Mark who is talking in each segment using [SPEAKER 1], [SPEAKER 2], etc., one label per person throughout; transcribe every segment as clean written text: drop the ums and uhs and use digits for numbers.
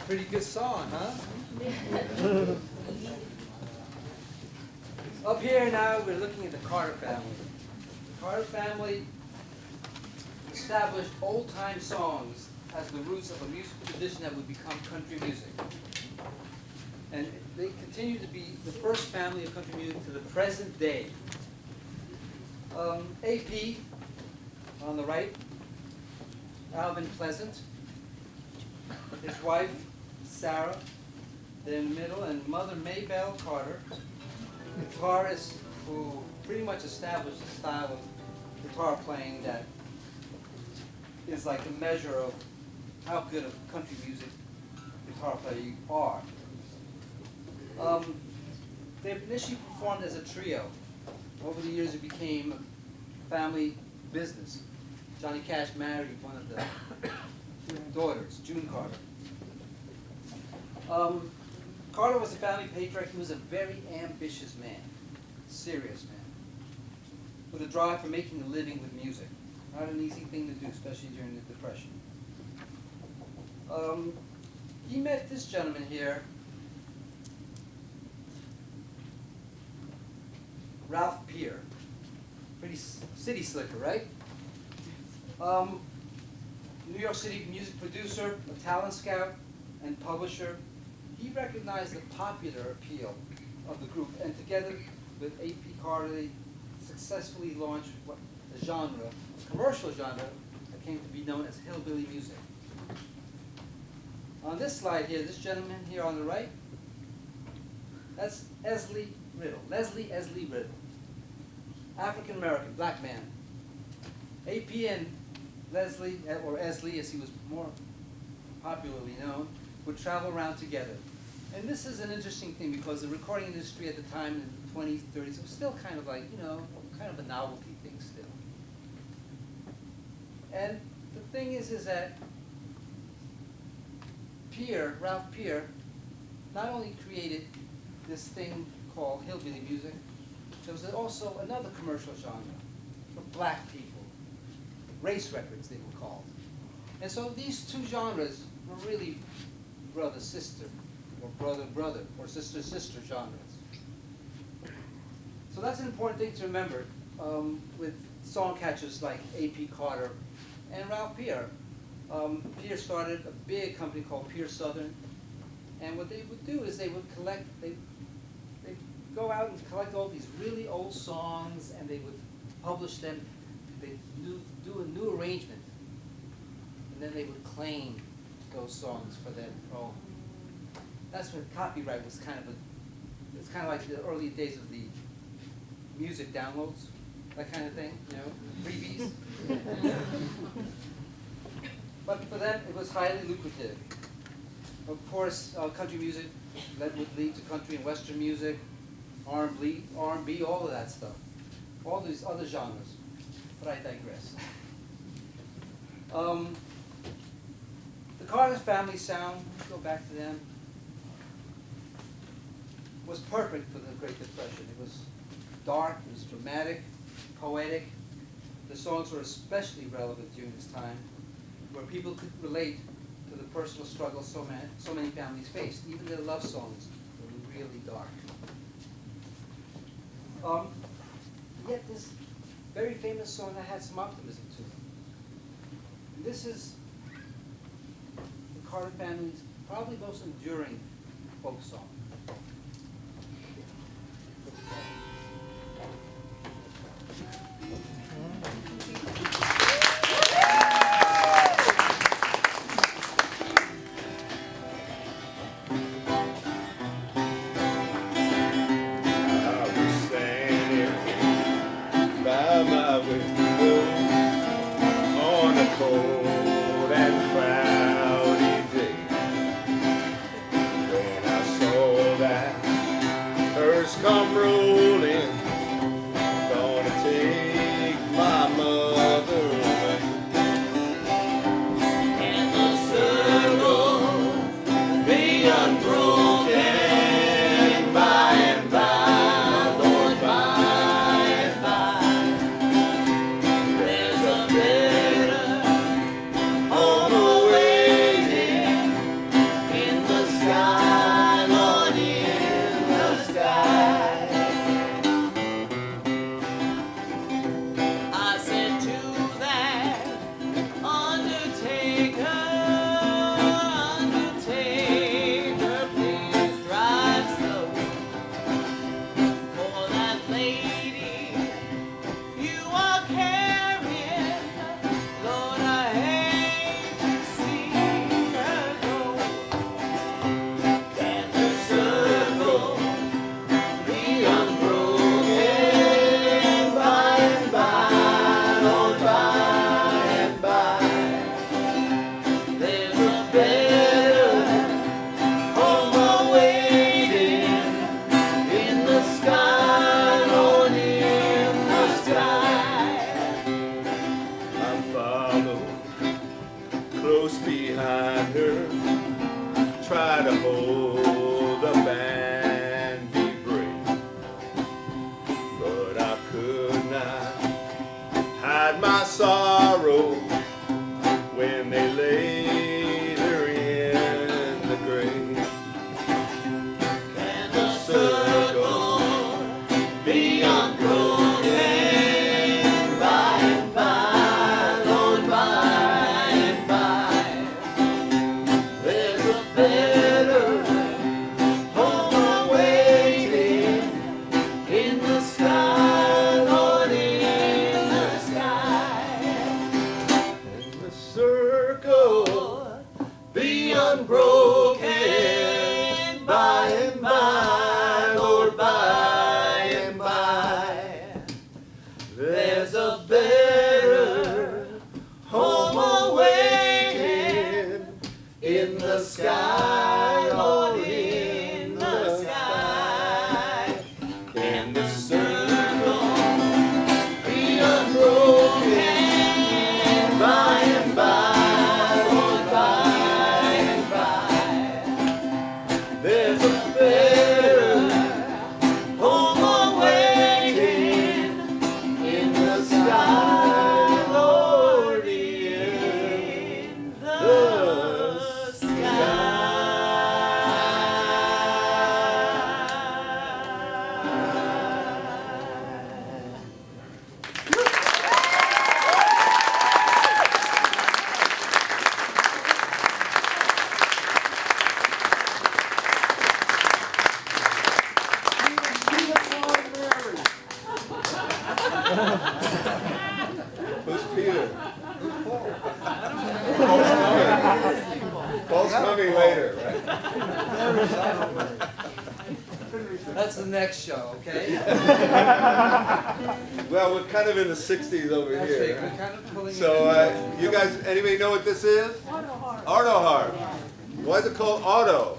[SPEAKER 1] Pretty good song, huh? Up here now, we're looking at the Carter family. The Carter family established old-time songs as the roots of a musical tradition that would become country music. And they continue to be the first family of country music to the present day. AP on the right, Alvin Pleasant, his wife Sarah, they're in the middle, and Mother Maybelle Carter, guitarist who pretty much established a style of guitar playing that is like a measure of how good of country music guitar player you are. They initially performed as a trio. Over the years it became a family business. Johnny Cash married one of the daughters, June Carter. Carter was a family patriarch. He was a very ambitious man, serious man, with a drive for making a living with music. Not an easy thing to do, especially during the Depression. He met this gentleman here, Ralph Peer. Pretty city slicker, right? New York City music producer, a talent scout, and publisher. He recognized the popular appeal of the group, and together with A.P. Carter, they successfully launched a genre, a commercial genre, that came to be known as hillbilly music. On this slide here, this gentleman here on the right, that's Leslie Riddle, Leslie Esley Riddle, African-American, black man. A.P. and Leslie, or Esley as he was more popularly known, would travel around together. And this is an interesting thing because the recording industry at the time in the 20s, 30s, it was still kind of like, you know, kind of a novelty thing still. And the thing is that Peer, Ralph Peer, not only created this thing called hillbilly music, there was also another commercial genre for black people, race records they were called. And so these two genres were really brother-sister, or brother-brother, or sister-sister genres. So that's an important thing to remember with song catchers like A.P. Carter and Ralph Peer. Peer started a big company called Peer Southern, and what they would do is they would collect, they'd go out and collect all these really old songs, and they would publish them. They'd do a new arrangement, and then they would claim those songs for their own. That's when copyright was it's kind of like the early days of the music downloads, that kind of thing, you know, freebies. But for them, it was highly lucrative. Of course, country music would lead to country and western music, R&B, all of that stuff, all these other genres. But I digress. The Carter family sound, let's go back to them, was perfect for the Great Depression. It was dark, it was dramatic, poetic. The songs were especially relevant during this time, where people could relate to the personal struggles so many families faced. Even their love songs were really dark. Yet this very famous song that had some optimism to it. And this is the Carter family's probably most enduring folk song.
[SPEAKER 2] Come roll close behind her, try to hold the band, be brave, but I could not hide my sorrow when they laid her in the grave. Can the circle be unbroken by and by, Lord, by and by? There's a better home awaiting in the sky, Lord, in the sky. And the circle be unbroken by and by, Lord, by and by. There's a better home awaiting in the sky, Lord, in the sky. Can the circle be unbroken by and by, Lord, by and by? There's a better home awaiting in the sky, Lord, in the sky. Who's Peter? Who's Paul? Paul's coming later, right?
[SPEAKER 1] That's the next show, okay?
[SPEAKER 2] Well, we're kind of in the 60s over
[SPEAKER 1] That's
[SPEAKER 2] here.
[SPEAKER 1] right, we're kind of pulling
[SPEAKER 2] So,
[SPEAKER 1] it in.
[SPEAKER 2] you guys, anybody know what this is? Auto harp. Why is it called auto?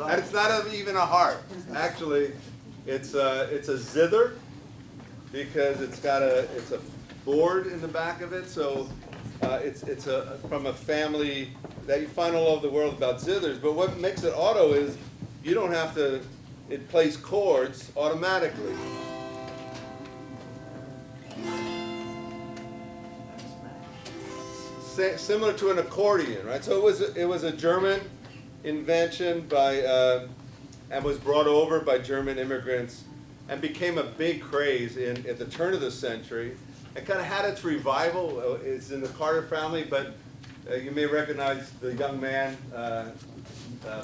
[SPEAKER 2] And it's not even a harp. Actually, it's a zither because it's a board in the back of it. So it's from a family that you find all over the world about zithers. But what makes it auto is you don't have to. It plays chords automatically. Similar to an accordion, right? So it was a German invention by and was brought over by German immigrants and became a big craze at the turn of the century. It kind of had its revival. It's in the Carter family, but you may recognize the young man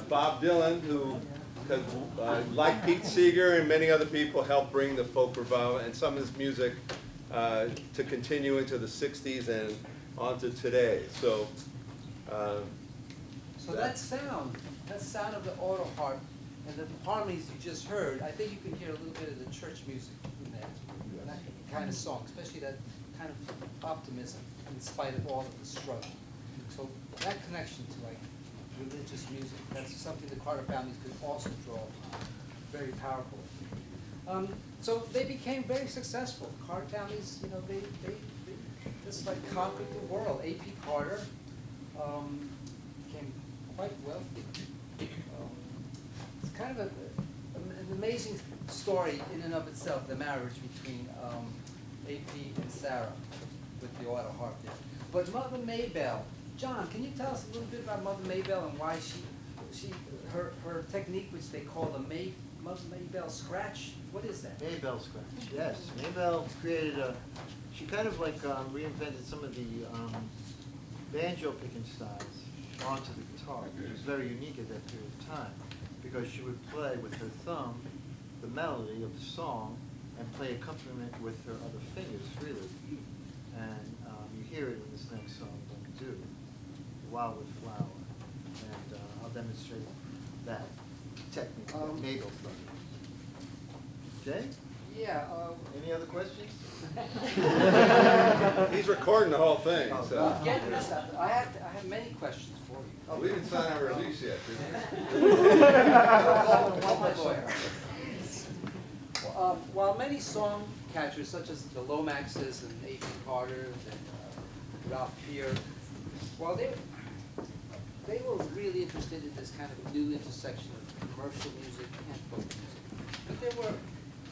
[SPEAKER 2] Bob Dylan, who, like Pete Seeger and many other people, helped bring the folk revival and some of his music to continue into the 60s and on to today. So
[SPEAKER 1] that sound of the auto harp and the harmonies you just heard, I think you can hear a little bit of the church music in that kind of song, especially that kind of optimism in spite of all of the struggle. So that connection to like religious music, that's something the Carter families could also draw upon. Very powerful. So they became very successful. Carter families, you know, they just like conquered the world. A.P. Carter became quite wealthy. It's kind of an amazing story in and of itself, the marriage between A.P. and Sarah with the auto harp there. But Mother Maybelle, John, can you tell us a little bit about Mother Maybelle and why her technique, which they call the Mother Maybelle scratch? What is that?
[SPEAKER 3] Maybelle scratch, yes. Maybelle created she kind of like reinvented some of the banjo picking styles onto the guitar. It was very unique at that period of time because she would play with her thumb the melody of the song and play accompaniment with her other fingers freely. And you hear it in this next song, Don't Do, Wildwood Flower. And I'll demonstrate that technique that Maybelle studied. Jay?
[SPEAKER 1] Yeah.
[SPEAKER 3] Any other questions?
[SPEAKER 2] he's recording the whole thing. So.
[SPEAKER 1] Getting this up. I have many questions for you.
[SPEAKER 2] We didn't sign our release yet, did
[SPEAKER 1] While many song catchers, such as the Lomaxes and A.P. Carter and Ralph Peer, Well, they were really interested in this kind of new intersection of commercial music and folk music. But there were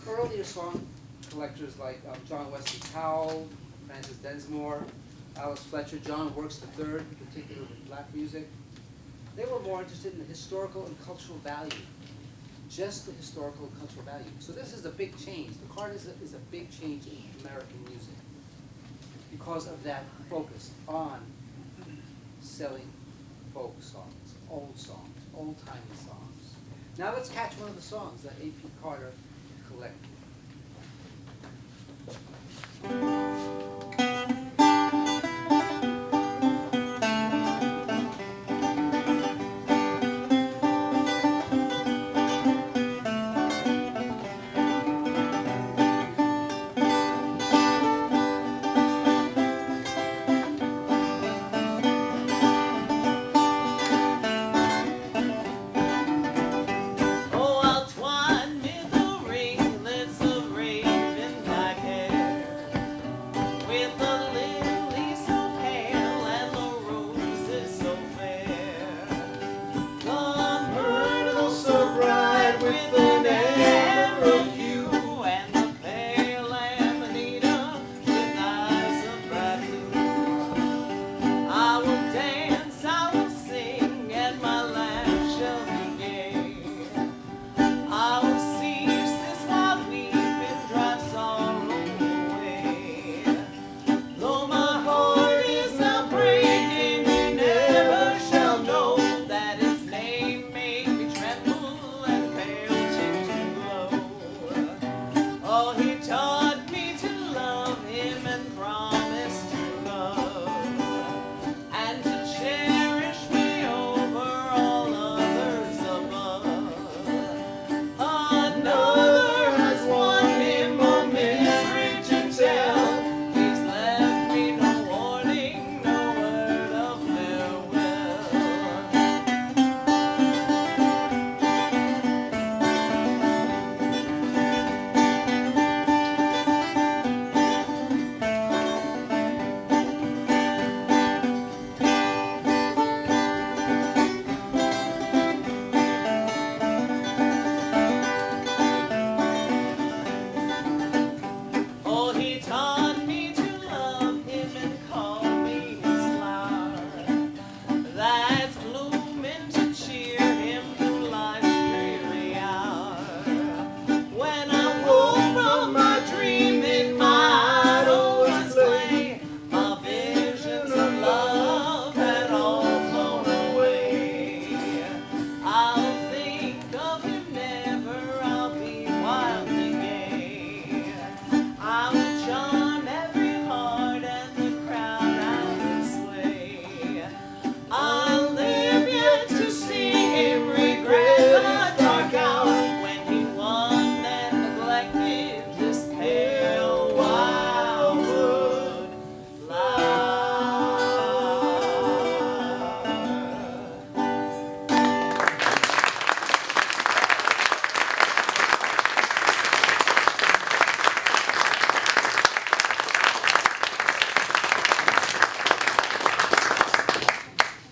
[SPEAKER 1] earlier song collectors like John Wesley Powell, Francis Densmore, Alice Fletcher, John Works III, in particular with black music. They were more interested in the historical and cultural value, just the historical and cultural value. So this is a big change. The card is a big change in American music because of that focus on selling folk songs, old-timey songs. Now let's catch one of the songs that A.P. Carter collected.